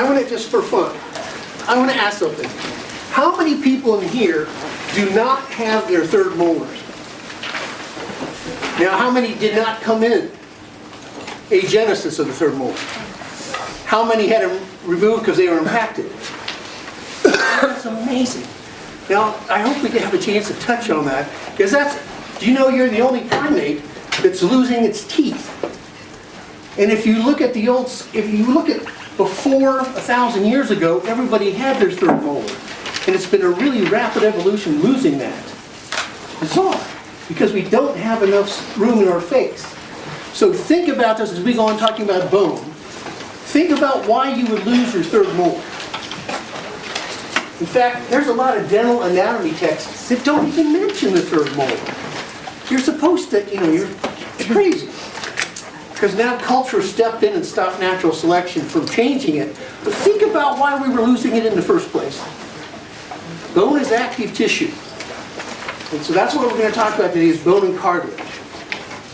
I want to, just for fun, I want to ask something. How many people in here do not have their third molars? Now, how many did not come in agenesis of the third molar? How many had them removed because they were impacted? That's amazing. Now, I hope we can have a chance to touch on that, because do you know you're the only primate that's losing its teeth? And if you look at before 1,000 years ago, everybody had their third molar. And it's been a really rapid evolution losing that. Bizarre, because we don't have enough room in our face. So think about this as we go on talking about bone. Think about why you would lose your third molar. In fact, there's a lot of dental anatomy texts that don't even mention the third molar. You're supposed to, it's crazy. Because now culture stepped in and stopped natural selection from changing it. But think about why we were losing it in the first place. Bone is active tissue. And so that's what we're going to talk about today, is bone and cartilage.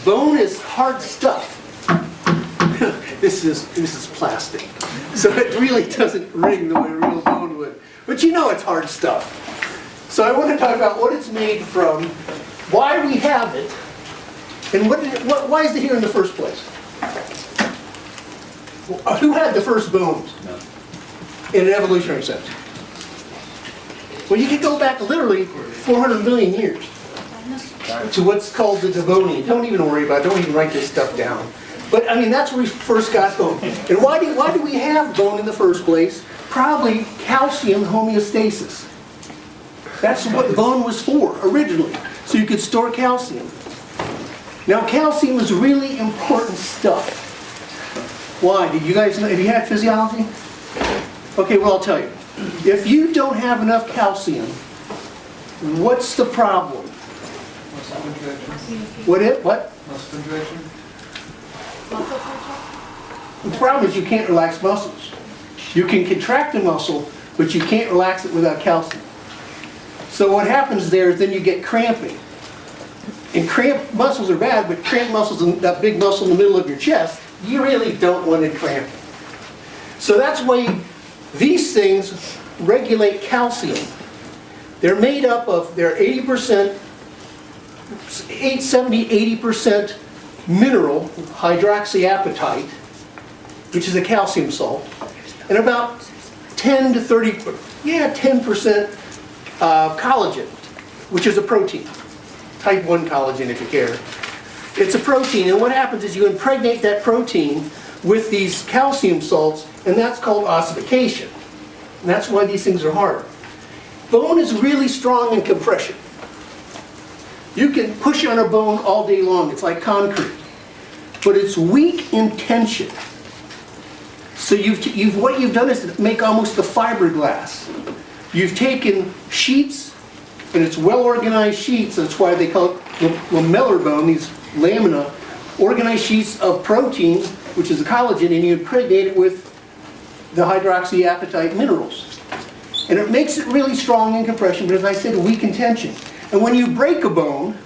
Bone is hard stuff. This is plastic. So it really doesn't ring the way real bone would. But it's hard stuff. So I want to talk about what it's made from, why we have it, and why is it here in the first place? Who had the first bones? In an evolutionary sense? Well, you can go back literally 400 million years to what's called the Devonian. Don't even worry about it. Don't even write this stuff down. But that's where we first got bone. And why do we have bone in the first place? Probably calcium homeostasis. That's what bone was for originally. So you could store calcium. Now, calcium is really important stuff. Why? Did you guys know? Have you had physiology? Okay, well, I'll tell you. If you don't have enough calcium, what's the problem? Muscle contraction. What? Muscle contraction. The problem is you can't relax muscles. You can contract a muscle, but you can't relax it without calcium. So what happens there is then you get cramping. And cramped muscles are bad, but cramped muscles, that big muscle in the middle of your chest, you really don't want it cramping. So that's why these things regulate calcium. They're made up of, they're 80%, 70-80% mineral, hydroxyapatite, which is a calcium salt, and about 10% collagen, which is a protein. Type 1 collagen if you care. It's a protein, and what happens is you impregnate that protein with these calcium salts, and that's called ossification. And that's why these things are hard. Bone is really strong in compression. You can push on a bone all day long. It's like concrete. But it's weak in tension. So what you've done is to make almost the fiberglass. You've taken sheets, and it's well-organized sheets. That's why they call it lamellar bone, these lamina, organized sheets of protein, which is the collagen, and you impregnate it with the hydroxyapatite minerals. And it makes it really strong in compression, but as I said, weak in tension. And when you break a bone,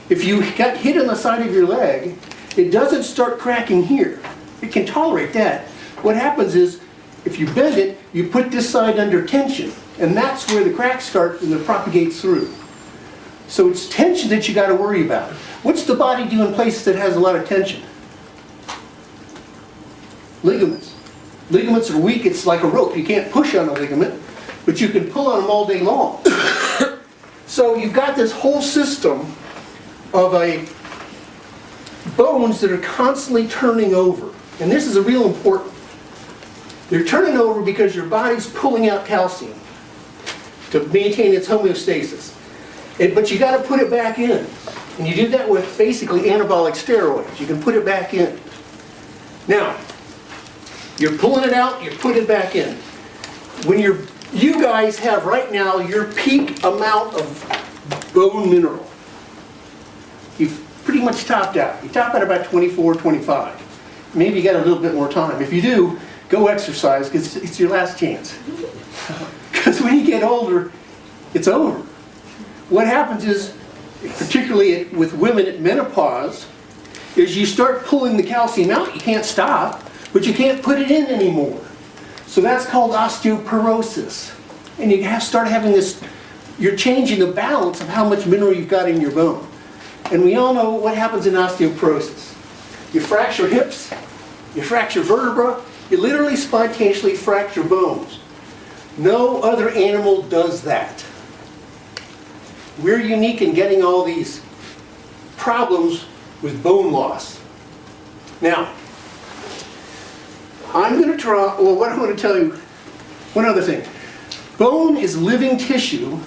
if you got hit on the side of your leg, it doesn't start cracking here. It can tolerate that. What happens is, if you bend it, you put this side under tension, and that's where the cracks start and it propagates through. So it's tension that you got to worry about. What's the body do in places that has a lot of tension? Ligaments. Ligaments are weak. It's like a rope. You can't push on a ligament, but you can pull on them all day long. So you've got this whole system of bones that are constantly turning over. And this is a real important. They're turning over because your body's pulling out calcium to maintain its homeostasis. But you got to put it back in. And you do that with basically anabolic steroids. You can put it back in. Now, you're pulling it out, you put it back in. When you guys have right now your peak amount of bone mineral. You've pretty much topped out. You top out about 24, 25. Maybe you got a little bit more time. If you do, go exercise, because it's your last chance. Because when you get older, it's over. What happens is, particularly with women at menopause, is you start pulling the calcium out. You can't stop, but you can't put it in anymore. So that's called osteoporosis. And you start having this, you're changing the balance of how much mineral you've got in your bone. And we all know what happens in osteoporosis. You fracture hips, you fracture vertebra, you literally spontaneously fracture bones. No other animal does that. We're unique in getting all these problems with bone loss. Now, I'm going to try, well, what I'm going to tell you, one other thing. Bone is living tissue.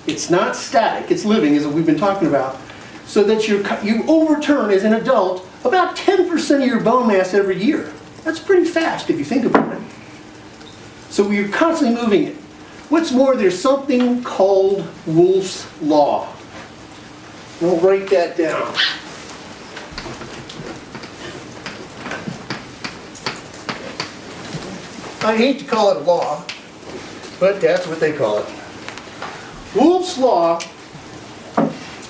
It's not static, it's living, as we've been talking about. So that you overturn, as an adult, about 10% of your bone mass every year. That's pretty fast if you think about it. So we're constantly moving it. What's more, there's something called Wolff's Law. We'll write that down. I hate to call it law, but that's what they call it. Wolff's Law,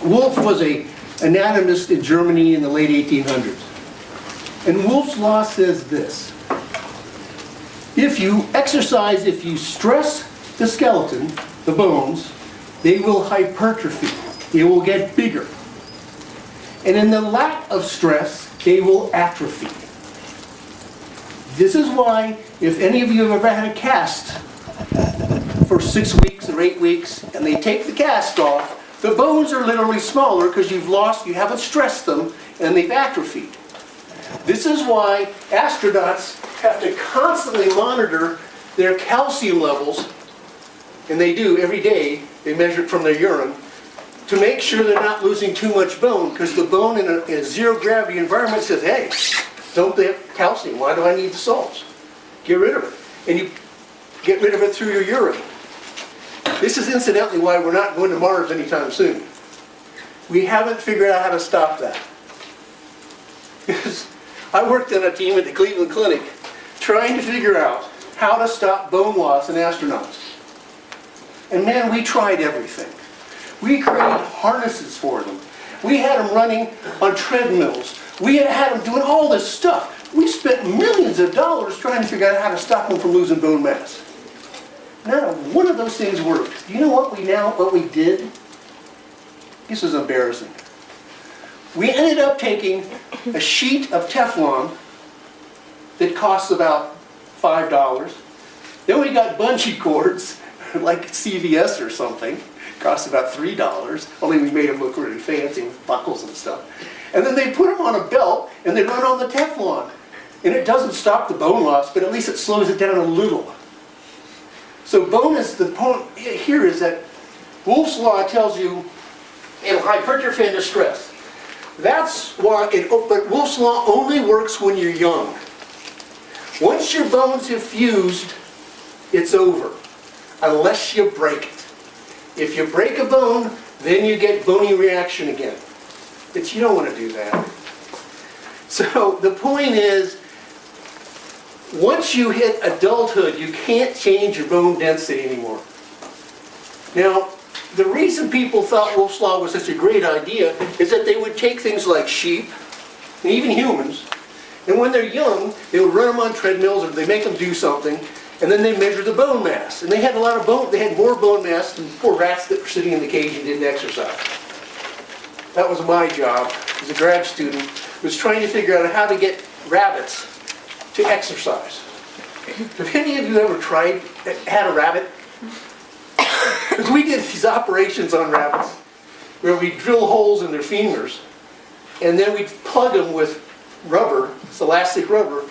Wolff was an anatomist in Germany in the late 1800s. And Wolff's Law says this: if you exercise, if you stress the skeleton, the bones, they will hypertrophy. They will get bigger. And in the lack of stress, they will atrophy. This is why, if any of you have ever had a cast for 6 weeks or 8 weeks, and they take the cast off, the bones are literally smaller because you haven't stressed them, and they've atrophied. This is why astronauts have to constantly monitor their calcium levels, and they do every day. They measure it from their urine to make sure they're not losing too much bone, because the bone in a zero gravity environment says, hey, don't they have calcium? Why do I need the salts? Get rid of it. And you get rid of it through your urine. This is incidentally why we're not going to Mars anytime soon. We haven't figured out how to stop that. Because I worked on a team at the Cleveland Clinic trying to figure out how to stop bone loss in astronauts. And man, we tried everything. We created harnesses for them. We had them running on treadmills. We had them doing all this stuff. We spent millions of dollars trying to figure out how to stop them from losing bone mass. Not one of those things worked. Do you know what we did? This is embarrassing. We ended up taking a sheet of Teflon that costs about $5. Then we got bungee cords, like CVS or something. Cost about $3, only we made them look really fancy with buckles and stuff. And then they put them on a belt and they run on the Teflon. And it doesn't stop the bone loss, but at least it slows it down a little. So bone is the point here is that Wolff's Law tells you it'll hypertrophy and distress. That's why, but Wolff's Law only works when you're young. Once your bones have fused, it's over, unless you break it. If you break a bone, then you get bony reaction again. But you don't want to do that. So the point is, once you hit adulthood, you can't change your bone density anymore. Now, the reason people thought Wolff's Law was such a great idea is that they would take things like sheep, and even humans, and when they're young, they would run them on treadmills or they make them do something, and then they measure the bone mass. And they had a lot of bone, they had more bone mass than poor rats that were sitting in the cage and didn't exercise. That was my job as a grad student, was trying to figure out how to get rabbits to exercise. Have any of you ever had a rabbit? Because we did these operations on rabbits where we drill holes in their femurs and then we'd plug them with rubber, it's elastic rubber,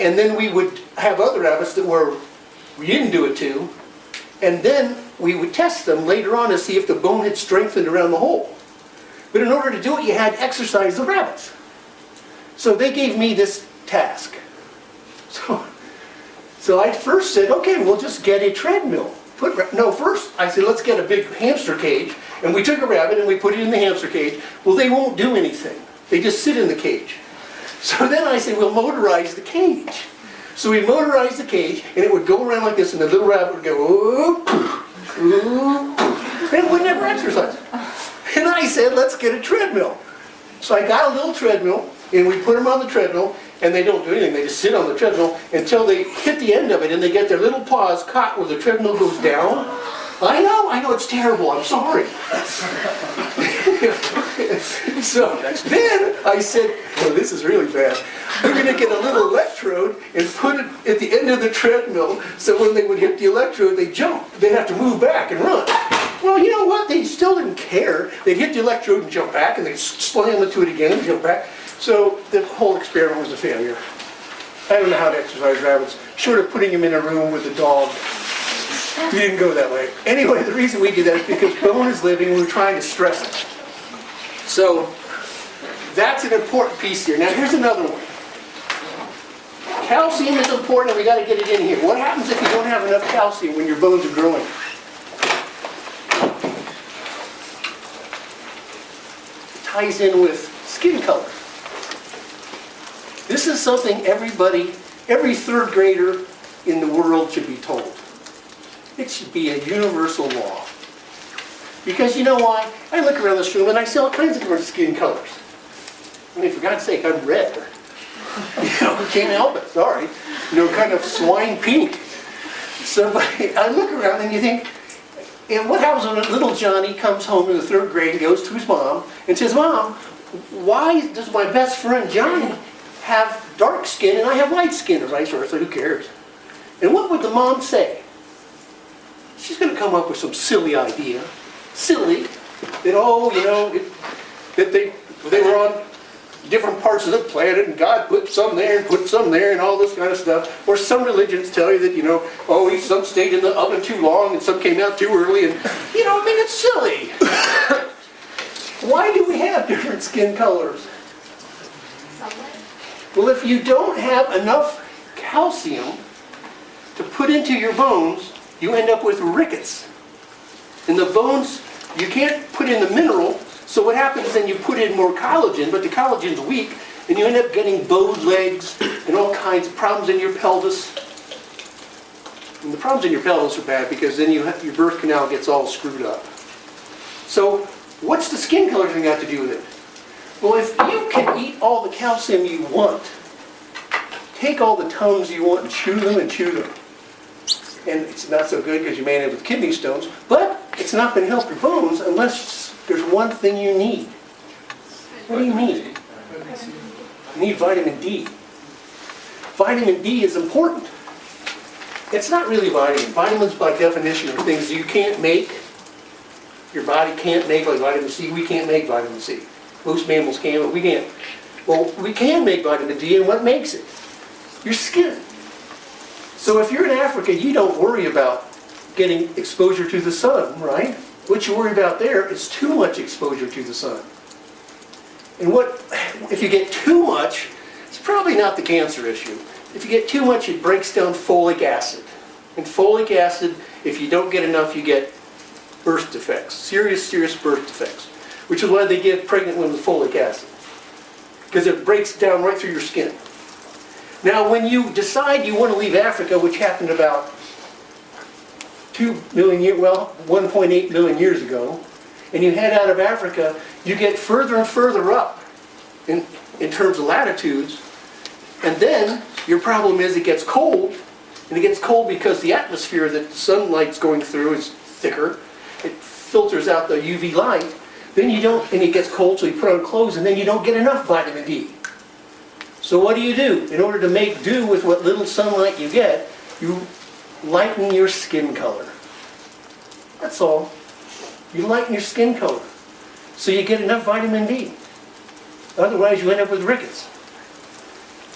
and then we would have other rabbits that we didn't do it to, and then we would test them later on to see if the bone had strengthened around the hole. But in order to do it, you had to exercise the rabbits. So they gave me this task. So I first said, okay, we'll just get a treadmill. First I said, let's get a big hamster cage. And we took a rabbit and we put it in the hamster cage. Well, they won't do anything. They just sit in the cage. So then I said, we'll motorize the cage. So we motorized the cage, and it would go around like this, and the little rabbit would go, ooh, ooh, and it would never exercise. And I said, let's get a treadmill. So I got a little treadmill, and we put him on the treadmill, and they don't do anything. They just sit on the treadmill until they hit the end of it and they get their little paws caught where the treadmill goes down. I know, it's terrible, I'm sorry. So then I said, well, this is really bad. We're going to get a little electrode and put it at the end of the treadmill so when they would hit the electrode, they'd jump. They'd have to move back and run. Well, you know what? They still didn't care. They'd hit the electrode and jump back, and they'd slam into it again and jump back. So the whole experiment was a failure. I don't know how to exercise rabbits, short of putting them in a room with a dog. We didn't go that way. Anyway, the reason we did that is because bone is living, we were trying to stress it. So that's an important piece here. Now here's another one. Calcium is important and we got to get it in here. What happens if you don't have enough calcium when your bones are growing? It ties in with skin color. This is something every third grader in the world should be told. It should be a universal law. Because you know why? I look around this room and I see all kinds of different skin colors. I mean, for God's sake, I'm red. Can't help it, sorry. Kind of swine pink. So I look around and you think, and what happens when little Johnny comes home in the third grade and goes to his mom and says, Mom, why does my best friend Johnny have dark skin and I have light skin, or vice versa? Who cares? And what would the mom say? She's going to come up with some silly idea. Silly. That, that they were on different parts of the planet and God put some there and put some there and all this kind of stuff. Or some religions tell you that, some stayed in the oven too long and some came out too early. And, it's silly. Why do we have different skin colors? Well, if you don't have enough calcium to put into your bones, you end up with rickets. In the bones, you can't put in the mineral, so what happens then you put in more collagen, but the collagen's weak, and you end up getting bowed legs and all kinds of problems in your pelvis. And the problems in your pelvis are bad because then your birth canal gets all screwed up. So what's the skin color thing got to do with it? Well, if you can eat all the calcium you want, take all the Tums you want and chew them and chew them. And it's not so good because you may end up with kidney stones, but it's not going to help your bones unless there's one thing you need. What do you need? You need vitamin D. Vitamin D is important. It's not really vitamin. Vitamins by definition are things you can't make. Your body can't make, like vitamin C. We can't make vitamin C. Most mammals can, but we can't. Well, we can make vitamin D, and what makes it? Your skin. So if you're in Africa, you don't worry about getting exposure to the sun, right? What you worry about there is too much exposure to the sun. And if you get too much, it's probably not the cancer issue. If you get too much, it breaks down folic acid. And folic acid, if you don't get enough, you get birth defects, serious birth defects, which is why they give pregnant women folic acid, because it breaks down right through your skin. Now, when you decide you want to leave Africa, which happened about 1.8 million years ago, and you head out of Africa, you get further and further up in terms of latitudes, and then your problem is it gets cold, and it gets cold because the atmosphere that sunlight's going through is thicker. It filters out the UV light. Then and it gets cold, so you put on clothes, and then you don't get enough vitamin D. So what do? In order to make do with what little sunlight you get, you lighten your skin color. That's all. You lighten your skin color so you get enough vitamin D. Otherwise you end up with rickets.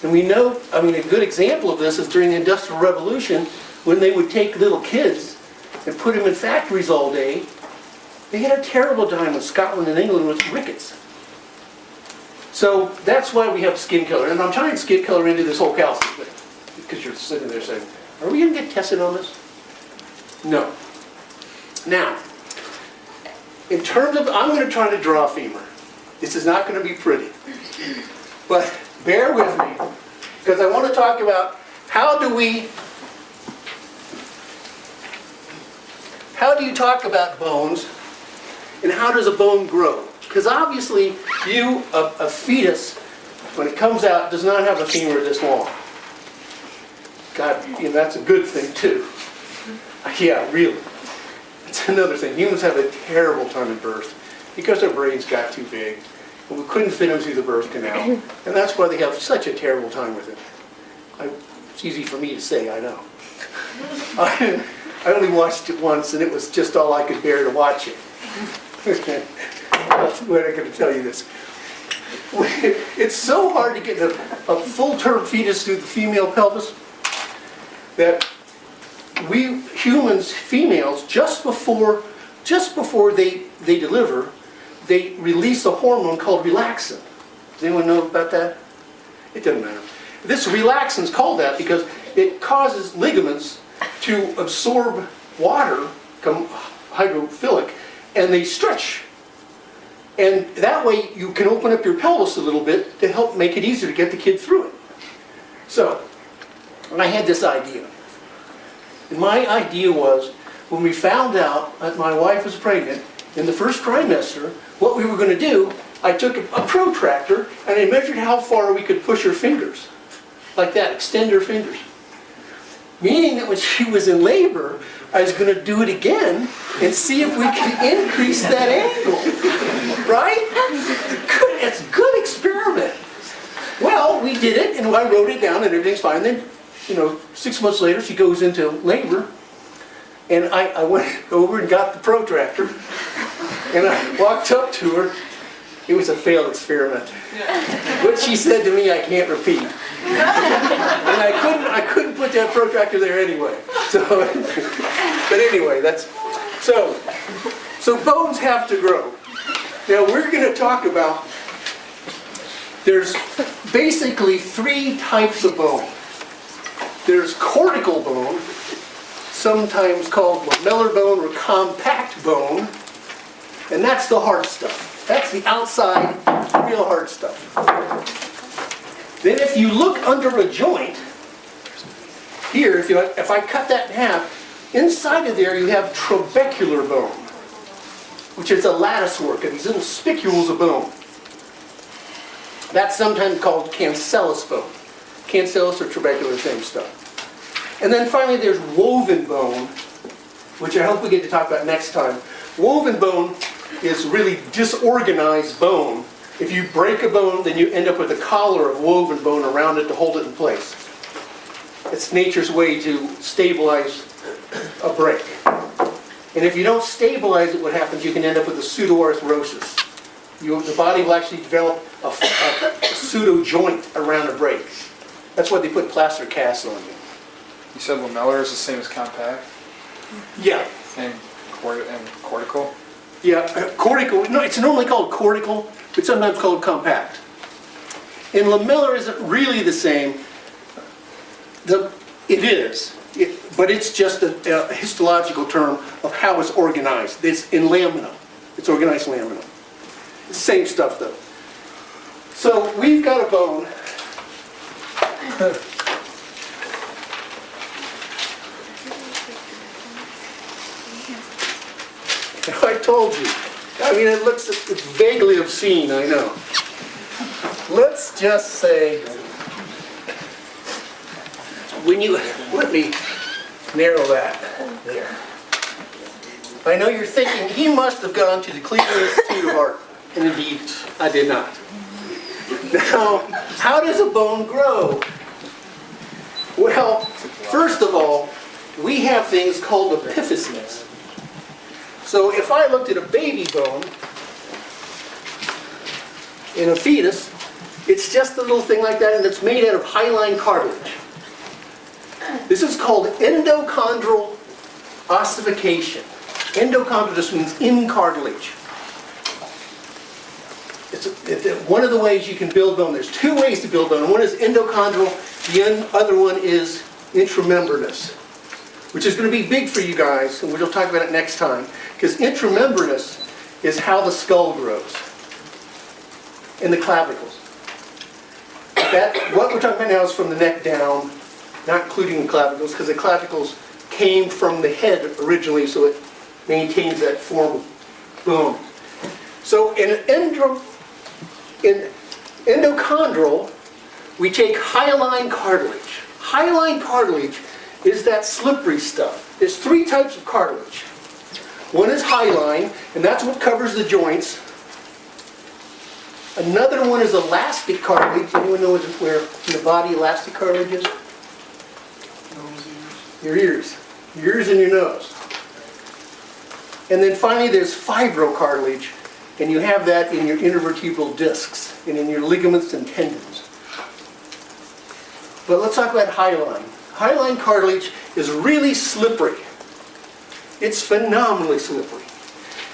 And we know, a good example of this is during the Industrial Revolution when they would take little kids and put them in factories all day. They had a terrible time in Scotland and England with rickets. So that's why we have skin color. And I'm tying skin color into this whole calcium thing. Because you're sitting there saying, are we going to get tested on this? No. Now, in terms of, I'm going to try to draw a femur. This is not going to be pretty. But bear with me. Because I want to talk about how do you talk about bones and how does a bone grow? Because obviously a fetus when it comes out, it does not have a femur this long. God, that's a good thing too. Yeah, really. It's another thing. Humans have a terrible time at birth because their brains got too big. And we couldn't fit them through the birth canal. And that's why they have such a terrible time with it. It's easy for me to say, I know. I only watched it once, and it was just all I could bear to watch it. That's why I'm going to tell you this. It's so hard to get a full-term fetus through the female pelvis that we humans, females, just before they deliver, they release a hormone called relaxin. Does anyone know about that? It doesn't matter. This relaxin is called that because it causes ligaments to absorb water, become hydrophilic, and they stretch. And that way you can open up your pelvis a little bit to help make it easier to get the kid through it. So, I had this idea. And my idea was, when we found out that my wife was pregnant in the first trimester, what we were going to do, I took a protractor and I measured how far we could push her fingers. Like that, extend her fingers. Meaning that when she was in labor, I was going to do it again and see if we can increase that angle. Right? Good, it's a good experiment. Well, we did it and I wrote it down and everything's fine. Then, 6 months later, she goes into labor. And I went over and got the protractor, and I walked up to her. It was a failed experiment. What she said to me, I can't repeat. And I couldn't put that protractor there anyway. So, but anyway, so bones have to grow. Now we're going to talk about, there's basically 3 types of bone. There's cortical bone, sometimes called lamellar bone or compact bone, and that's the hard stuff. That's the outside, real hard stuff. Then if you look under a joint, here, if I cut that in half, inside of there you have trabecular bone, which is a lattice work of these little spicules of bone. That's sometimes called cancellous bone. Cancellous or trabecular, same stuff. And then finally there's woven bone, which I hope we get to talk about next time. Woven bone is really disorganized bone. If you break a bone, then you end up with a collar of woven bone around it to hold it in place. It's nature's way to stabilize a break. And if you don't stabilize it, what happens, you can end up with a pseudoarthrosis. The body will actually develop a pseudo joint around a break. That's why they put plaster casts on you. You said lamellar is the same as compact? Yeah. And cortical? Yeah, cortical. No, it's normally called cortical, but sometimes called compact. And lamellar isn't really the same. It is, but it's just a histological term of how it's organized. It's in lamina. It's organized lamina. Same stuff though. So we've got a bone. I told you. I mean, it's vaguely obscene, I know. Let's just say, let me narrow that there. I know you're thinking, he must have gone to the Cleveland Institute of Art. And indeed, I did not. Now, how does a bone grow? Well, first of all, we have things called epiphyses. So if I looked at a baby bone in a fetus, it's just a little thing like that, and it's made out of hyaline cartilage. This is called endochondral ossification. Endochondral just means in cartilage. It's one of the ways you can build bone. There's 2 ways to build bone. One is endochondral, the other one is intramembranous, which is going to be big for you guys, and we'll talk about it next time, because intramembranous is how the skull grows, and the clavicles. What we're talking about now is from the neck down, not including the clavicles, because the clavicles came from the head originally, so it maintains that form of bone. So in Endochondral, we take hyaline cartilage. Hyaline cartilage is that slippery stuff. There's 3 types of cartilage. One is hyaline, and that's what covers the joints. Another one is elastic cartilage. Anyone know where in the body elastic cartilage is? Your ears. Your ears and your nose. And then finally there's fibrocartilage, and you have that in your intervertebral discs and in your ligaments and tendons. But let's talk about hyaline. Hyaline cartilage is really slippery. It's phenomenally slippery.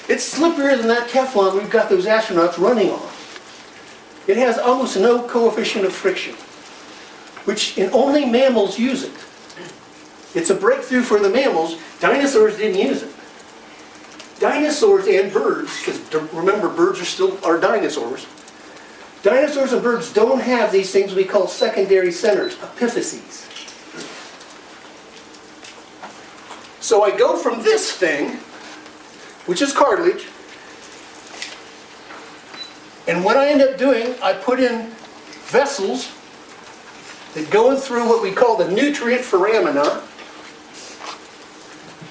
It's slipperier than that Teflon we've got those astronauts running on. It has almost no coefficient of friction, which in only mammals use it. It's a breakthrough for the mammals. Dinosaurs didn't use it. Dinosaurs and birds, because remember birds are still dinosaurs. Dinosaurs and birds don't have these things we call secondary centers, epiphyses. So I go from this thing, which is cartilage, and what I end up doing, I put in vessels that go in through what we call the nutrient foramina.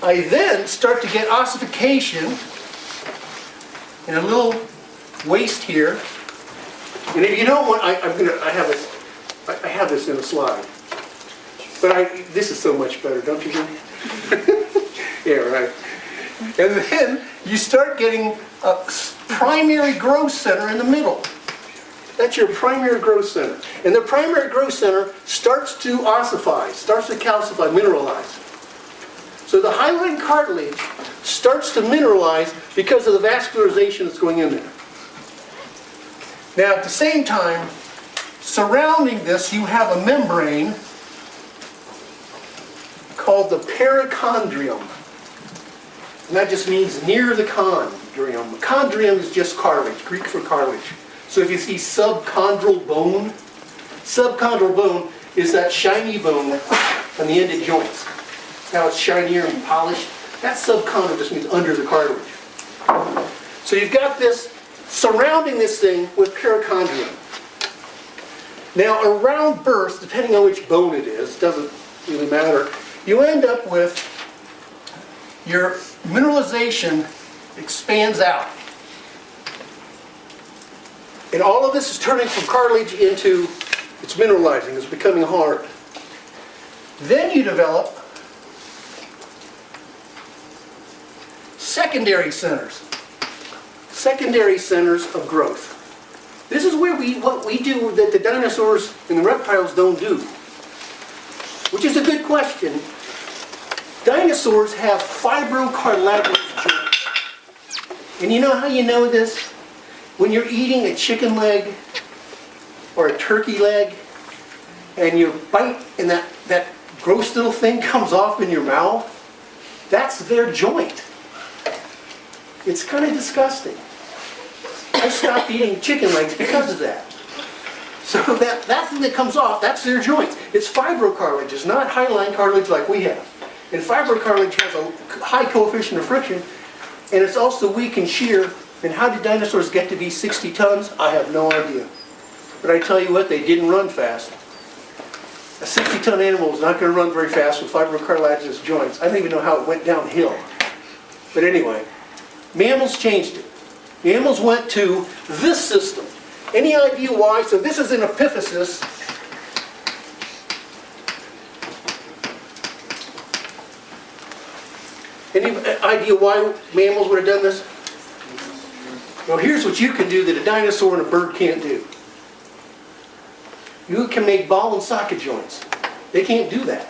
I then start to get ossification in a little waist here. And if you don't want, I have this in a slide. But this is so much better, don't you think? Yeah, right. And then you start getting a primary growth center in the middle. That's your primary growth center. And the primary growth center starts to ossify, starts to calcify, mineralize. So the hyaline cartilage starts to mineralize because of the vascularization that's going in there. Now at the same time, surrounding this you have a membrane called the perichondrium. And that just means near the chondrium. Chondrium is just cartilage, Greek for cartilage. So if you see subchondral bone is that shiny bone on the ended joints. Now it's shinier and polished. That subchondral just means under the cartilage. So you've got this surrounding this thing with perichondrium. Now around birth, depending on which bone it is, doesn't really matter, you end up with your mineralization expands out. And all of this is turning from cartilage into, it's mineralizing, it's becoming hard. Then you develop secondary centers of growth. This is where what we do that the dinosaurs and the reptiles don't do, which is a good question. Dinosaurs have fibrocartilaginous joints. And you know how you know this? When you're eating a chicken leg or a turkey leg and you bite and that gross little thing comes off in your mouth, that's their joint. It's kind of disgusting. I stopped eating chicken legs because of that. So that thing that comes off, that's their joint. It's fibrocartilage, it's not hyaline cartilage like we have. And fibrocartilage has a high coefficient of friction, and it's also weak and shear. And how did dinosaurs get to be 60 tons? I have no idea. But I tell you what, they didn't run fast. A 60-ton animal is not going to run very fast with fibrocartilaginous joints. I don't even know how it went downhill. But anyway, mammals changed it. Mammals went to this system. Any idea why? So this is an epiphysis. Any idea why mammals would have done this? Well, here's what you can do that a dinosaur and a bird can't do. You can make ball and socket joints. They can't do that.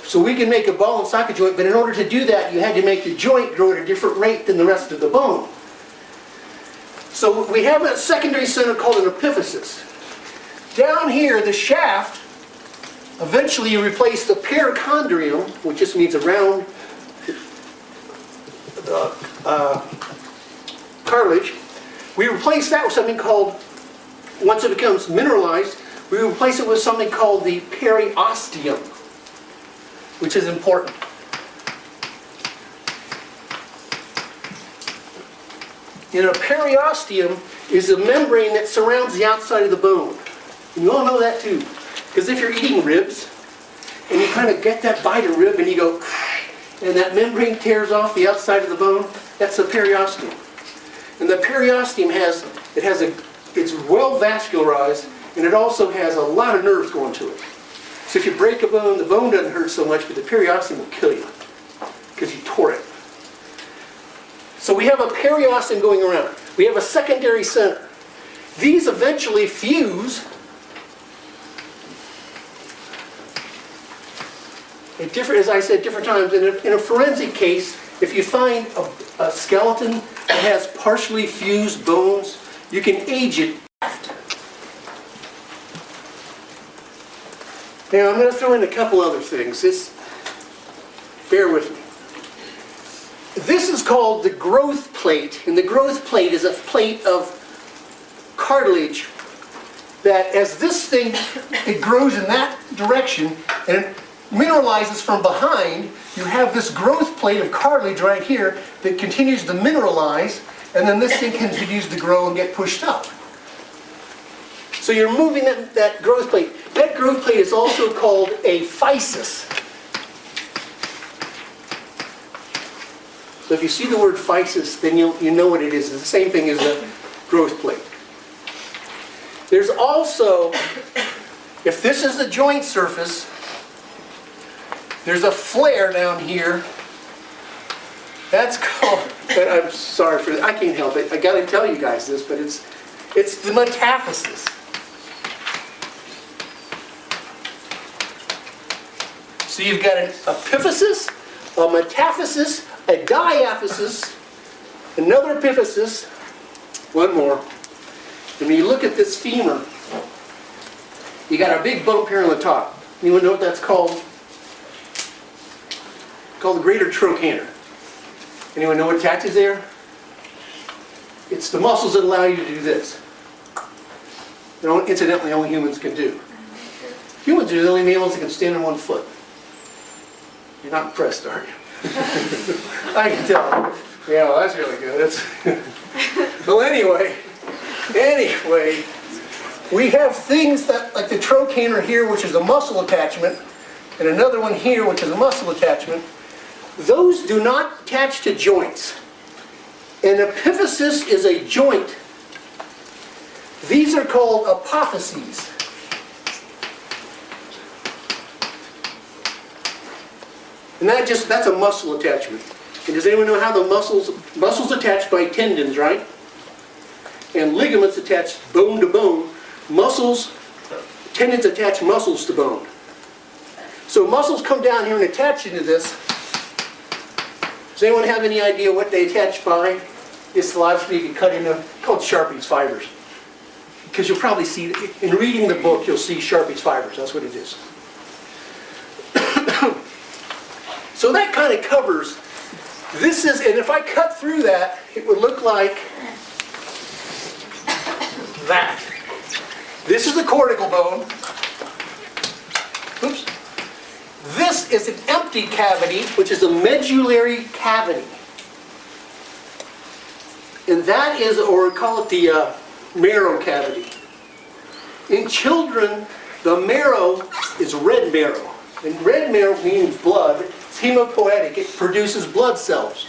So we can make a ball and socket joint, but in order to do that, you had to make the joint grow at a different rate than the rest of the bone. So we have a secondary center called an epiphysis. Down here, the shaft, eventually you replace the perichondrium, which just means around cartilage. We replace that with something called, once it becomes mineralized, we replace it with something called the periosteum, which is important. And a periosteum is a membrane that surrounds the outside of the bone. And you all know that too. Because if you're eating ribs, and you kind of get that bite of rib and you go, and that membrane tears off the outside of the bone, that's a periosteum. And the periosteum it's well vascularized, and it also has a lot of nerves going to it. So if you break a bone, the bone doesn't hurt so much, but the periosteum will kill you because you tore it. So we have a periosteum going around. We have a secondary center. These eventually fuse at different, as I said, different times. In a forensic case, if you find a skeleton that has partially fused bones, you can age it. Now I'm going to throw in a couple other things. Bear with me. This is called the growth plate, and the growth plate is a plate of cartilage that as this thing, it grows in that direction and it mineralizes from behind. You have this growth plate of cartilage right here that continues to mineralize, and then this thing continues to grow and get pushed up. So you're moving that growth plate. That growth plate is also called a physis. So if you see the word physis, then you know what it is. It's the same thing as a growth plate. There's also, if this is the joint surface, there's a flare down here. That's called, I'm sorry for that, I can't help it. I got to tell you guys this, but it's the metaphysis. So you've got an epiphysis, a metaphysis, a diaphysis, another epiphysis, one more. And when you look at this femur, you got a big bump here on the top. Anyone know what that's called? It's called the greater trochanter. Anyone know what attaches there? It's the muscles that allow you to do this. Incidentally, only humans can do. Humans are the only mammals that can stand on one foot. You're not impressed, are you? I can tell. Yeah, well, that's really good. Well, anyway, we have things that, like the trochanter here, which is a muscle attachment, and another one here, which is a muscle attachment. Those do not attach to joints. An epiphysis is a joint. These are called apophyses. And that's a muscle attachment. And does anyone know how the muscles attached by tendons, right? And ligaments attach bone to bone. Tendons attach muscles to bone. So muscles come down here and attach into this. Does anyone have any idea what they attach by? It's logically you can cut into, called Sharpie's fibers. Because you'll probably see, in reading the book, you'll see Sharpie's fibers. That's what it is. So that kind of covers, and if I cut through that, it would look like that. This is the cortical bone. Oops. This is an empty cavity, which is a medullary cavity. And that is, or we call it the marrow cavity. In children, the marrow is red marrow. And red marrow means blood. It's hemopoietic. It produces blood cells.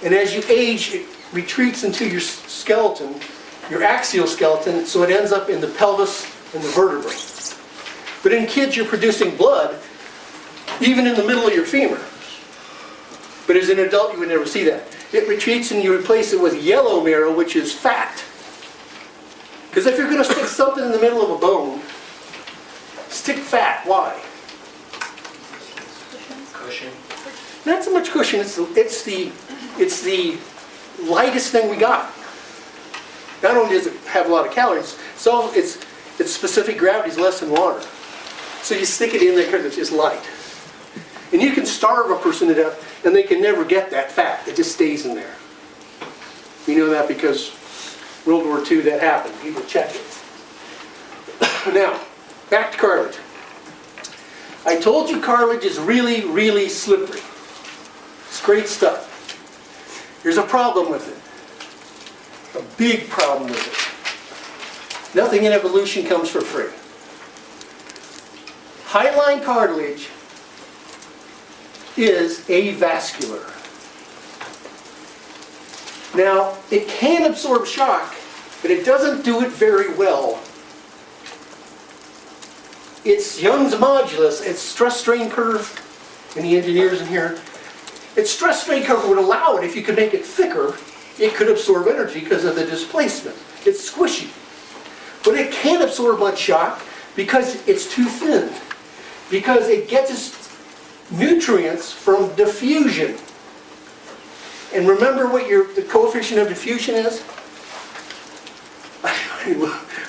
And as you age, it retreats into your skeleton, your axial skeleton, so it ends up in the pelvis and the vertebrae. But in kids, you're producing blood, even in the middle of your femur. But as an adult, you would never see that. It retreats and you replace it with yellow marrow, which is fat. Because if you're going to stick something in the middle of a bone, stick fat. Why? Cushion. Not so much cushion. It's the lightest thing we got. Not only does it have a lot of calories, so its specific gravity is less than water. So you stick it in there because it's just light. And you can starve a person to death, and they can never get that fat. It just stays in there. You know that because World War II that happened. People check it. Now, back to cartilage. I told you cartilage is really, really slippery. It's great stuff. Here's a problem with it. a big problem with it. Nothing in evolution comes for free. Hyaline cartilage is avascular. Now, it can absorb shock, but it doesn't do it very well. It's Young's modulus, its stress-strain curve, any engineers in here? Its stress-strain curve would allow it, if you could make it thicker, it could absorb energy because of the displacement. It's squishy. But it can't absorb much shock because it's too thin. Because it gets its nutrients from diffusion. And remember what the coefficient of diffusion is?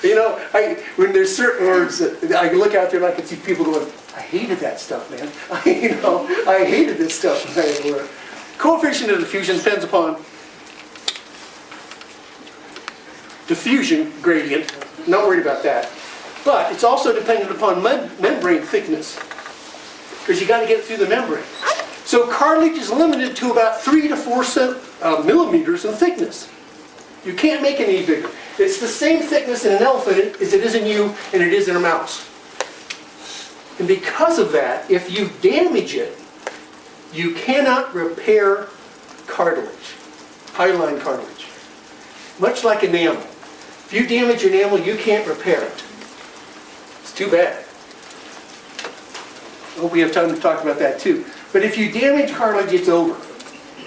You know, when there's certain words that I look out there and I can see people going, I hated that stuff, man. I hated this stuff. Coefficient of diffusion depends upon diffusion gradient. Not worried about that. But it's also dependent upon membrane thickness. Because you got to get it through the membrane. So cartilage is limited to about 3 to 4 millimeters in thickness. You can't make it any bigger. It's the same thickness in an elephant as it is in you and it is in a mouse. And because of that, if you damage it, you cannot repair cartilage, hyaline cartilage. Much like enamel. If you damage your enamel, you can't repair it. It's too bad. I hope we have time to talk about that too. But if you damage cartilage, it's over.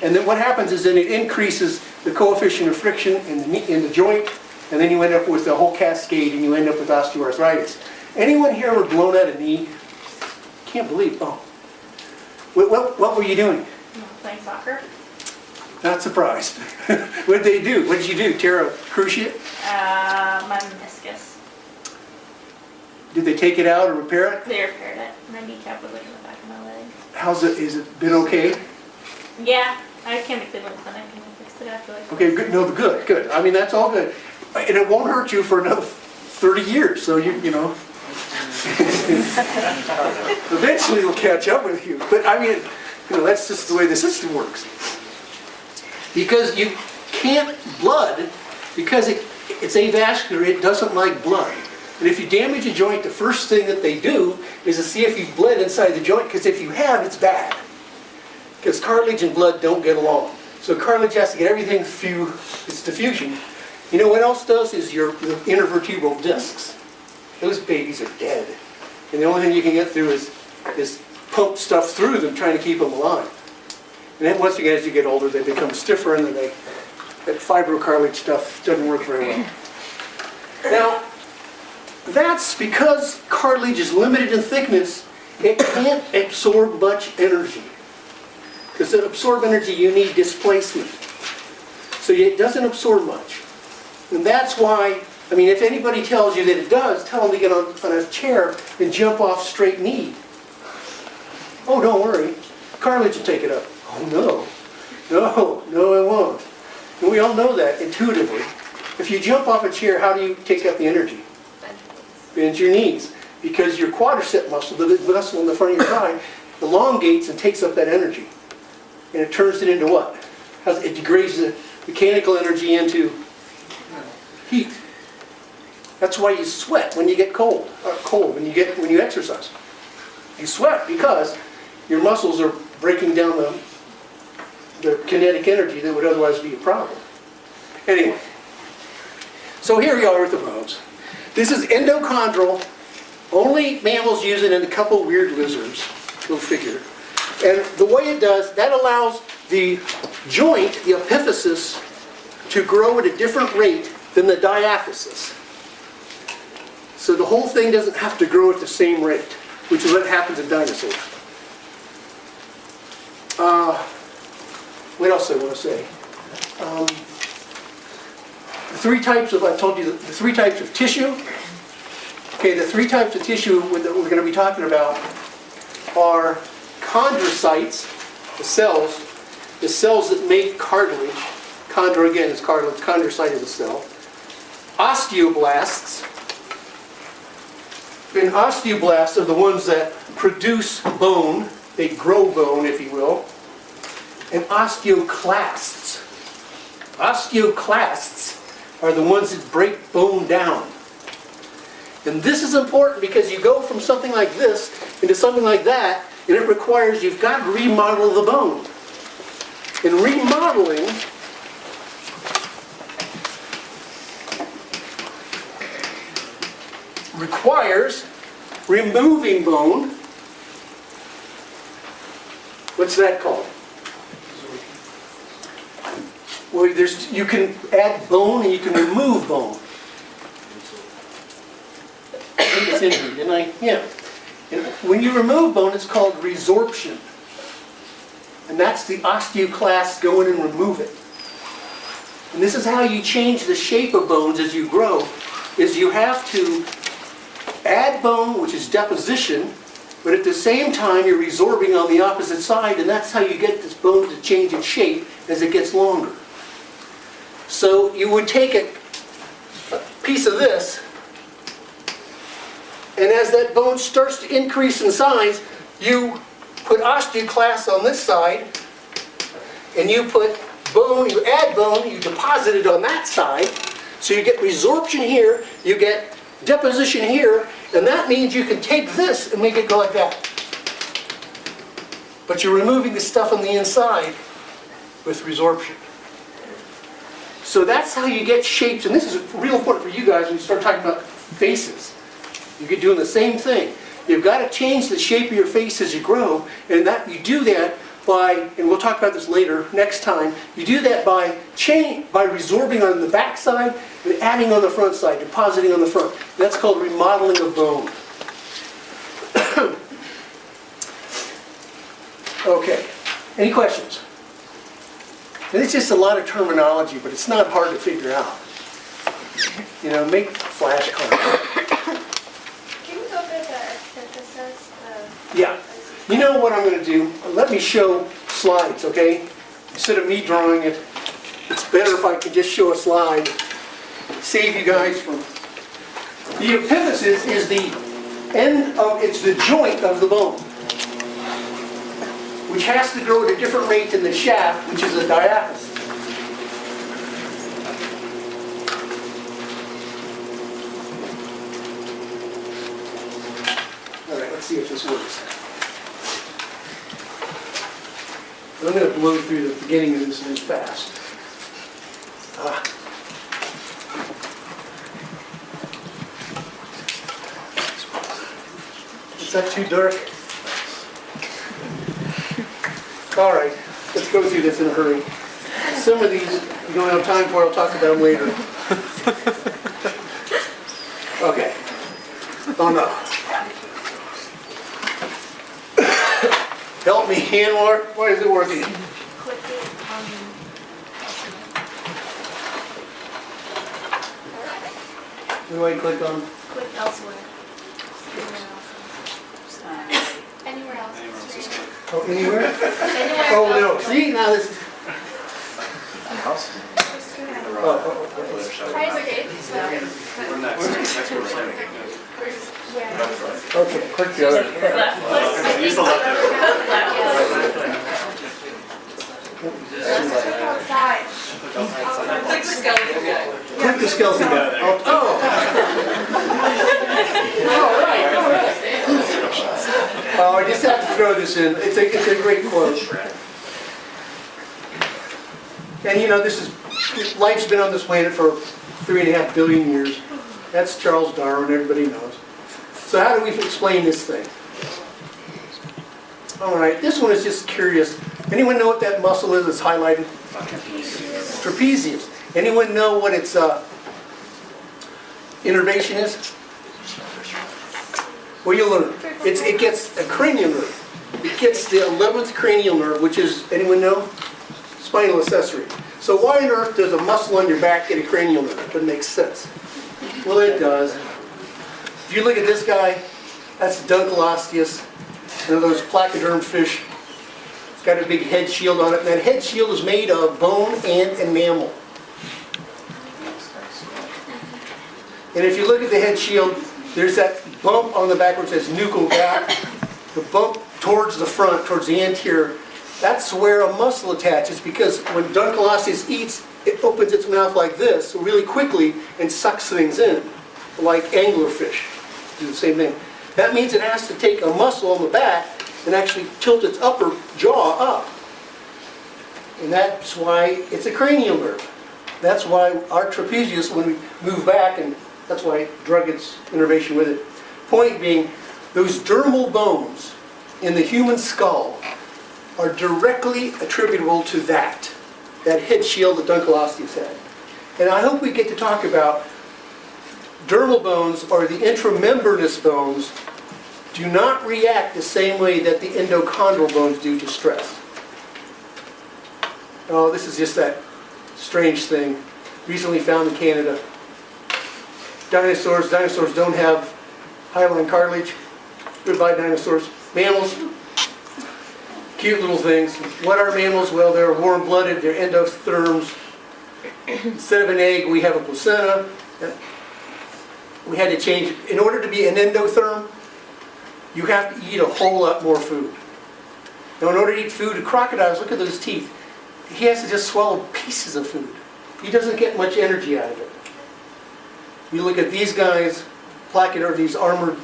And then what happens is then it increases the coefficient of friction in the joint, and then you end up with the whole cascade, and you end up with osteoarthritis. Anyone here ever blown out a knee? Can't believe, oh. What were you doing? Playing soccer. Not surprised. What did they do? What did you do? Tear a cruciate? My meniscus. Did they take it out or repair it? They repaired it. My kneecap was like in the back of my leg. Is it been okay? Yeah, I came to Cleveland Clinic and they fixed it after like. Okay, good. No, good. I mean, that's all good. And it won't hurt you for another 30 years, so you know. Eventually it'll catch up with you. But I mean, that's just the way the system works. Because you can't blood, because it's avascular, it doesn't like blood. And if you damage a joint, the first thing that they do is to see if you've bled inside the joint, because if you have, it's bad. Because cartilage and blood don't get along. So cartilage has to get everything through its diffusion. You know what else does is your intervertebral discs. Those babies are dead. And the only thing you can get through is pump stuff through them, trying to keep them alive. And then once again, as you get older, they become stiffer, and then that fibrocartilage stuff doesn't work very well. Now, that's because cartilage is limited in thickness. It can't absorb much energy. Because to absorb energy, you need displacement. So it doesn't absorb much. And that's why, I mean, if anybody tells you that it does, tell them to get on a chair and jump off straight knee. Oh, don't worry. Cartilage will take it up. Oh, no, it won't. And we all know that intuitively. If you jump off a chair, how do you take up the energy? Bend your knees. Because your quadricep muscle, the muscle in the front of your thigh, elongates and takes up that energy. And it turns it into what? It degrades the mechanical energy into heat. That's why you sweat when you get cold when you exercise. You sweat because your muscles are breaking down the kinetic energy that would otherwise be a problem. Anyway, so here we are with the bones. This is endochondral. Only mammals use it, and a couple weird lizards. Go figure. And the way it does, that allows the joint, the epiphysis, to grow at a different rate than the diaphysis. So the whole thing doesn't have to grow at the same rate, which is what happens in dinosaurs. What else I want to say? I told you the 3 types of tissue. Okay, the 3 types of tissue that we're going to be talking about are chondrocytes, the cells that make cartilage. Chondro, again, is cartilage. Chondrocyte is a cell. Osteoblasts. And osteoblasts are the ones that produce bone. They grow bone, if you will. And osteoclasts. Osteoclasts are the ones that break bone down. And this is important because you go from something like this into something like that, and it requires, you've got to remodel the bone. And remodeling requires removing bone. What's that called? Well, you can add bone and you can remove bone. I think it's in here, didn't I? Yeah. And when you remove bone, it's called resorption. And that's the osteoclasts go in and remove it. And this is how you change the shape of bones as you grow, is you have to add bone, which is deposition, but at the same time you're resorbing on the opposite side, and that's how you get this bone to change its shape as it gets longer. So you would take a piece of this, and as that bone starts to increase in size, you put osteoclasts on this side, and you put bone, you add bone, you deposit it on that side, so you get resorption here, you get deposition here, and that means you can take this and make it go like that. But you're removing the stuff on the inside with resorption. So that's how you get shapes, and this is real important for you guys when you start talking about faces. You're doing the same thing. You've got to change the shape of your face as you grow, and that you do that by, and we'll talk about this later next time, you do that by resorbing on the back side and adding on the front side, depositing on the front. That's called remodeling of bone. Okay, any questions? And it's just a lot of terminology, but it's not hard to figure out. You know, make flashcards. Can you go over the synthesis? Yeah. You know what I'm going to do? Let me show slides, okay? Instead of me drawing it, it's better if I can just show a slide. Save you guys from... The epiphysis is the end of, it's the joint of the bone, which has to grow at a different rate than the shaft, which is a diaphysis. All right, let's see if this works. I'm going to blow through the beginning of this and then fast. Is that too dark? All right, let's go through this in a hurry. Some of these you don't have time for, I'll talk about them later. Okay. Oh no. Help me, Anwar. Why is it working? Click it on What do I click on? click elsewhere. Anywhere else. Oh, anywhere? Anywhere Oh, no. else. See, now this is... Try it again. Okay, click the other. Use the Click the skeleton guy. Oh. All right, all right. Oh, I just have to throw this in. It's a great quote. And you know, life's been on this planet for 3.5 billion years. That's Charles Darwin, everybody knows. So how do we explain this thing? All right, this one is just curious. Anyone know what that muscle is that's highlighted? Trapezius. Anyone know what its innervation is? Well, you'll learn. It gets a cranial nerve. It gets the 11th cranial nerve, which is, anyone know? Spinal accessory. So why on earth does a muscle on your back get a cranial nerve? It doesn't make sense. Well, it does. If you look at this guy, that's Dunkleosteus, one of those placoderm fish. It's got a big head shield on it, and that head shield is made of bone and enamel. And if you look at the head shield, there's that bump on the back where it says nuchal gap. The bump towards the front, towards the anterior, that's where a muscle attaches, because when Dunkleosteus eats, it opens its mouth like this really quickly and sucks things in, like anglerfish do the same thing. That means it has to take a muscle on the back and actually tilt its upper jaw up. And that's why it's a cranial nerve. That's why our trapezius, when we move back, and that's why it drug its innervation with it. Point being, those dermal bones in the human skull are directly attributable to that head shield that Dunkleosteus had. And I hope we get to talk about dermal bones, or the intramembranous bones, do not react the same way that the endochondral bones do to stress. Oh, this is just that strange thing recently found in Canada. Dinosaurs don't have hyaline cartilage. Goodbye, dinosaurs. Mammals, cute little things. What are mammals? Well, they're warm-blooded, they're endotherms. Instead of an egg, we have a placenta. We had to change. In order to be an endotherm, you have to eat a whole lot more food. Now, in order to eat food, crocodiles, look at those teeth. He has to just swallow pieces of food. He doesn't get much energy out of it. You look at these guys, placoid, or these armored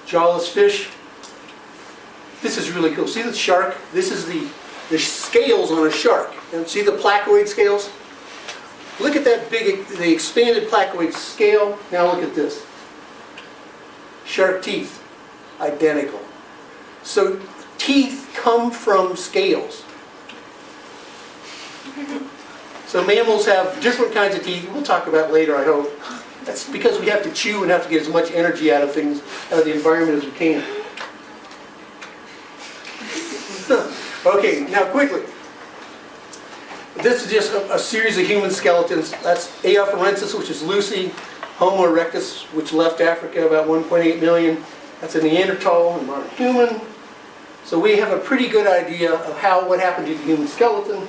jawless fish. This is really cool. See the shark? This is the scales on a shark. And see the placoid scales? Look at that big, the expanded placoid scale. Now look at this. Shark teeth, identical. So teeth come from scales. So mammals have different kinds of teeth. We'll talk about it later, I hope. That's because we have to chew and have to get as much energy out of things, out of the environment as we can. Okay, now quickly. This is just a series of human skeletons. That's A. afarensis, which is Lucy. Homo erectus, which left Africa, about 1.8 million. That's a Neanderthal and modern human. So we have a pretty good idea of what happened to the human skeleton.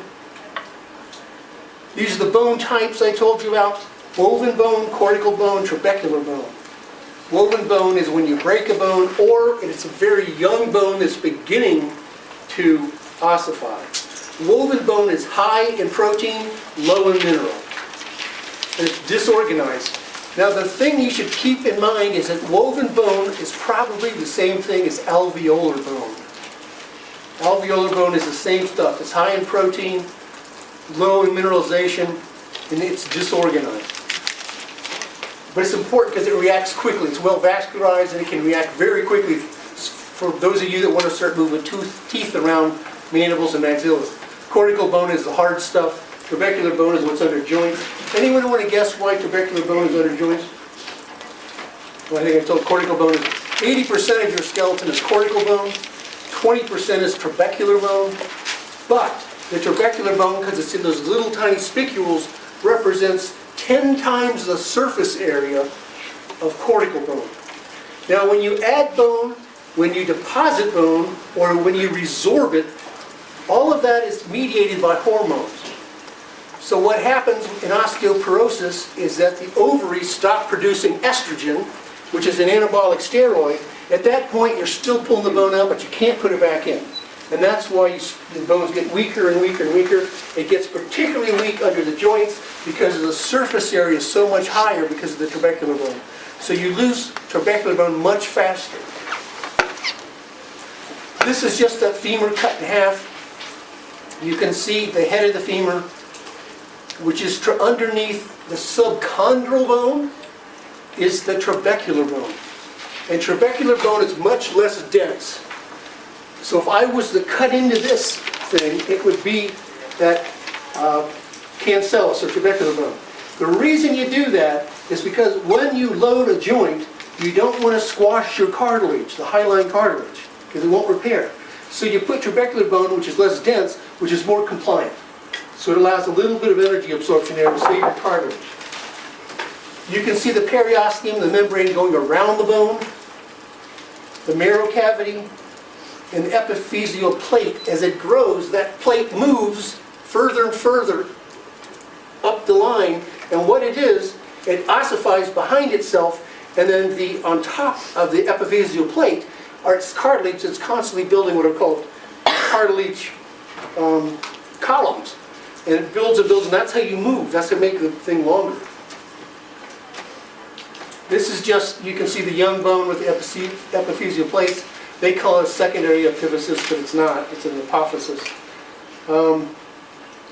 These are the bone types I told you about. Woven bone, cortical bone, trabecular bone. Woven bone is when you break a bone, or it's a very young bone that's beginning to ossify. Woven bone is high in protein, low in mineral. And it's disorganized. Now the thing you should keep in mind is that woven bone is probably the same thing as alveolar bone. Alveolar bone is the same stuff. It's high in protein, low in mineralization, and it's disorganized. But it's important because it reacts quickly. It's well vascularized and it can react very quickly for those of you that want to start moving teeth around mandibles and maxillas. Cortical bone is the hard stuff. Trabecular bone is what's under joints. Anyone want to guess why trabecular bone is under joints? Well, I think I told cortical bone is 80% of your skeleton is cortical bone, 20% is trabecular bone, but the trabecular bone, because it's in those little tiny spicules, represents 10 times the surface area of cortical bone. Now when you add bone, when you deposit bone, or when you resorb it, all of that is mediated by hormones. So what happens in osteoporosis is that the ovaries stop producing estrogen, which is an anabolic steroid. At that point, you're still pulling the bone out, but you can't put it back in. And that's why the bones get weaker and weaker and weaker. It gets particularly weak under the joints because the surface area is so much higher because of the trabecular bone. So you lose trabecular bone much faster. This is just that femur cut in half. You can see the head of the femur, which is underneath the subchondral bone, is the trabecular bone. And trabecular bone is much less dense. So if I was to cut into this thing, it would be that cancellous or trabecular bone. The reason you do that is because when you load a joint, you don't want to squash your cartilage, the hyaline cartilage, because it won't repair. So you put trabecular bone, which is less dense, which is more compliant. So it allows a little bit of energy absorption there to save your cartilage. You can see the periosteum, the membrane going around the bone, the marrow cavity, and the epiphyseal plate. As it grows, that plate moves further and further up the line, and what it is, it ossifies behind itself, and then on top of the epiphyseal plate are its cartilage that's constantly building what are called cartilage columns. And it builds and builds, and that's how you move. That's to make the thing longer. This is just, you can see the young bone with the epiphyseal plates. They call it secondary epiphysis, but it's not. It's an apophysis.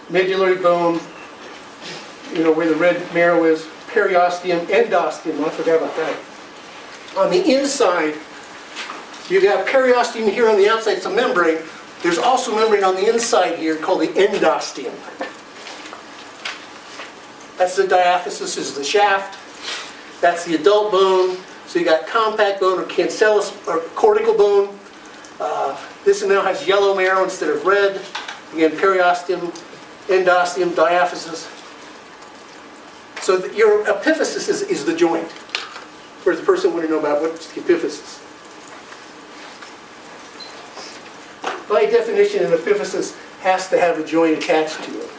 Medullary bone, where the red marrow is. Periosteum, endosteum. I forgot about that. On the inside, you have periosteum here on the outside. It's a membrane. There's also a membrane on the inside here called the endosteum. That's the diaphysis, is the shaft. That's the adult bone. So you got compact bone or cancellous or cortical bone. This now has yellow marrow instead of red. Again, periosteum, endosteum, diaphysis. So your epiphysis is the joint. Whereas the person want to know about what's the epiphysis. By definition, an epiphysis has to have a joint attached to it.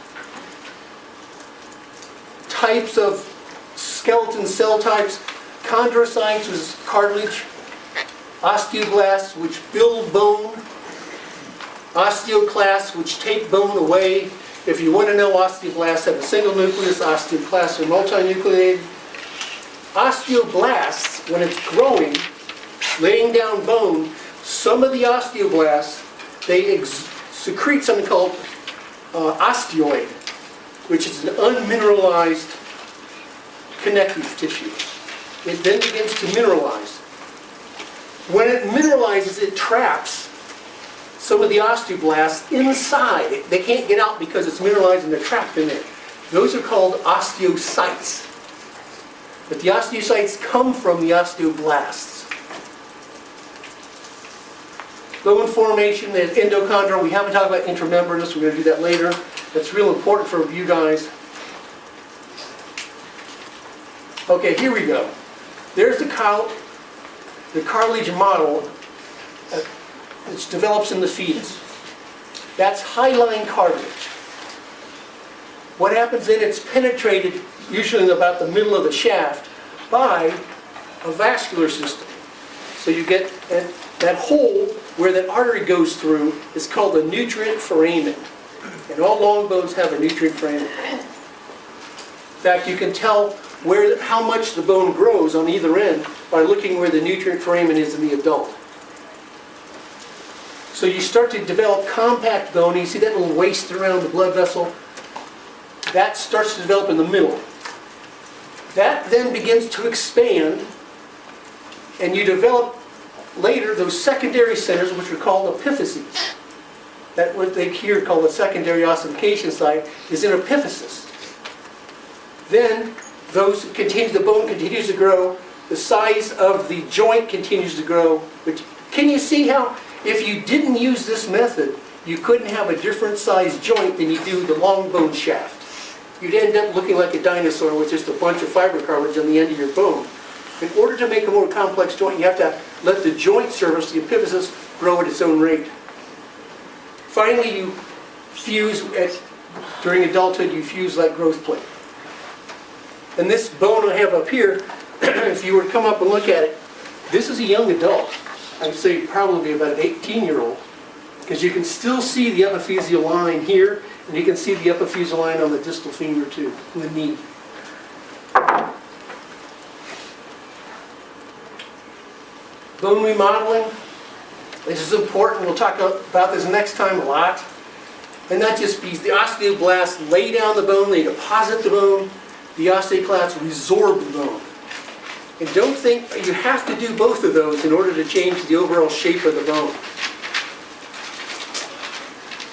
Types of skeleton cell types: chondrocytes, which is cartilage; osteoblasts, which build bone; osteoclasts, which take bone away. If you want to know, osteoblasts have a single nucleus, osteoclasts are multinucleated. Osteoblasts, when it's growing, laying down bone, some of the osteoblasts, they secrete something called osteoid, which is an unmineralized connective tissue. It then begins to mineralize. When it mineralizes, it traps some of the osteoblasts inside. They can't get out because it's mineralized and they're trapped in there. Those are called osteocytes. But the osteocytes come from the osteoblasts. Bone formation and endochondral. We haven't talked about intramembranous. We're going to do that later. That's real important for you guys. Okay, here we go. There's the cartilage model. It develops in the fetus. That's hyaline cartilage. What happens then, it's penetrated, usually in about the middle of the shaft, by a vascular system. So you get that hole where that artery goes through is called the nutrient foramen. And all long bones have a nutrient foramen. In fact, you can tell how much the bone grows on either end by looking where the nutrient foramen is in the adult. So you start to develop compact bone. You see that little waist around the blood vessel? That starts to develop in the middle. That then begins to expand, and you develop later those secondary centers, which are called epiphyses. That what they here call the secondary ossification site is in epiphysis. Then the bone continues to grow, the size of the joint continues to grow. But can you see how, if you didn't use this method, you couldn't have a different sized joint than you do the long bone shaft? You'd end up looking like a dinosaur with just a bunch of fiber cartilage on the end of your bone. In order to make a more complex joint, you have to let the joint surface, the epiphysis, grow at its own rate. Finally, you fuse, during adulthood, you fuse like growth plate. And this bone I have up here, if you were to come up and look at it, this is a young adult. I'd say probably about an 18-year-old, because you can still see the epiphyseal line here, and you can see the epiphyseal line on the distal finger too, in the knee. Bone remodeling. This is important. We'll talk about this next time a lot. And that just means the osteoblasts lay down the bone, they deposit the bone. The osteoclasts resorb the bone. And don't think you have to do both of those in order to change the overall shape of the bone.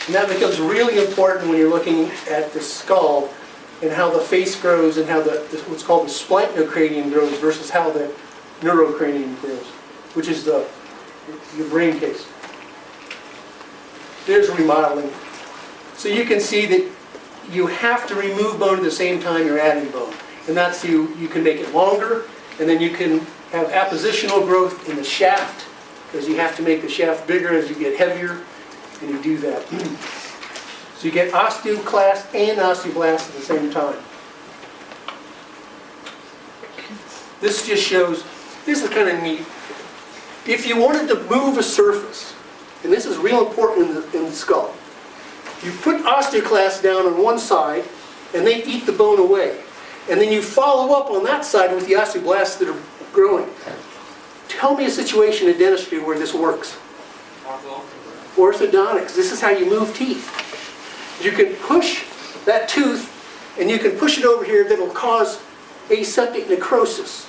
And that becomes really important when you're looking at the skull and how the face grows and how what's called the splantocranium grows versus how the neurocranium grows, which is your brain case. There's remodeling. So you can see that you have to remove bone at the same time you're adding bone. And that's you can make it longer, and then you can have appositional growth in the shaft, because you have to make the shaft bigger as you get heavier, and you do that. So you get osteoclast and osteoblast at the same time. This just shows, this is kind of neat. If you wanted to move a surface, and this is real important in the skull, You put osteoclasts down on one side, and they eat the bone away. And then you follow up on that side with the osteoblasts that are growing. Tell me a situation in dentistry where this works. Orthodontics. This is how you move teeth. You can push that tooth, and you can push it over here that'll cause aseptic necrosis.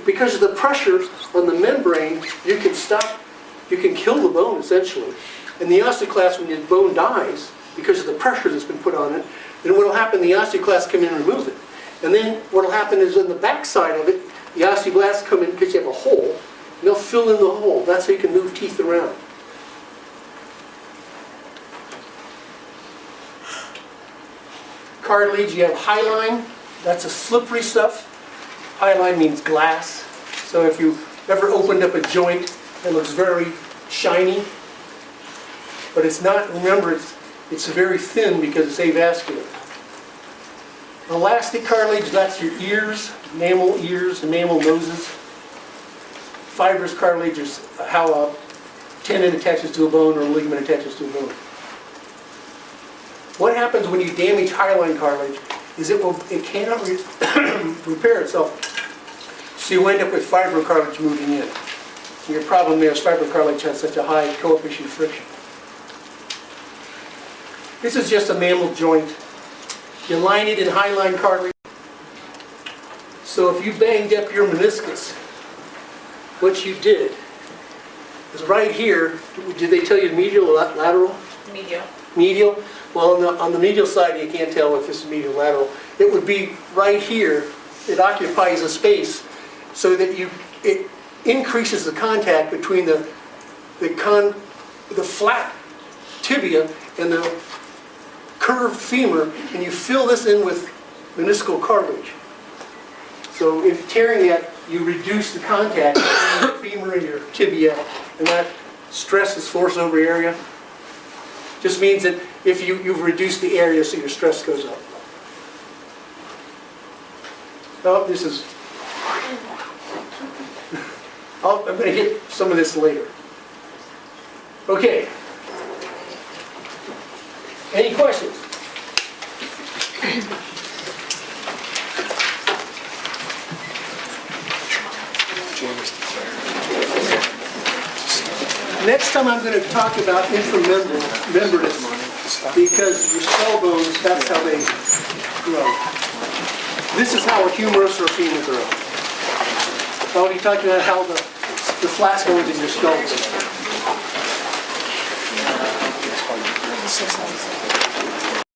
Because of the pressure on the membrane, you can kill the bone essentially. And the osteoclast, when the bone dies, because of the pressure that's been put on it, then what will happen, the osteoclasts come in and remove it. And then what will happen is on the back side of it, the osteoblasts come in because you have a hole, and they'll fill in the hole. That's how you can move teeth around. Cartilage, you have hyaline. That's a slippery stuff. Hyaline means glass. So if you ever opened up a joint, it looks very shiny. But it's not, remember, it's very thin because it's avascular. Elastic cartilage, that's your ears, enamel noses. Fibrous cartilage is how a tendon attaches to a bone or a ligament attaches to a bone. What happens when you damage hyaline cartilage is it cannot repair itself. So you end up with fibrocartilage moving in. And your problem there is fibrocartilage has such a high coefficient of friction. This is just a mammal joint. You line it in hyaline cartilage. So if you banged up your meniscus, what you did is right here, did they tell you medial or lateral? Medial. Medial? Well, on the medial side, you can't tell if this is medial or lateral. It would be right here. It occupies a space so that it increases the contact between the flat tibia and the curved femur, and you fill this in with meniscal cartilage. So if tearing that, you reduce the contact between your femur and your tibia, and that stresses force over area. Just means that if you've reduced the area so your stress goes up. Oh, this is... I'm going to hit some of this later. Okay. Any questions? Next time I'm going to talk about inframembranous, because your skull bones, that's how they grow. This is how a humerus or a femur grows. I'll be talking about how the flat bones in your skull grow.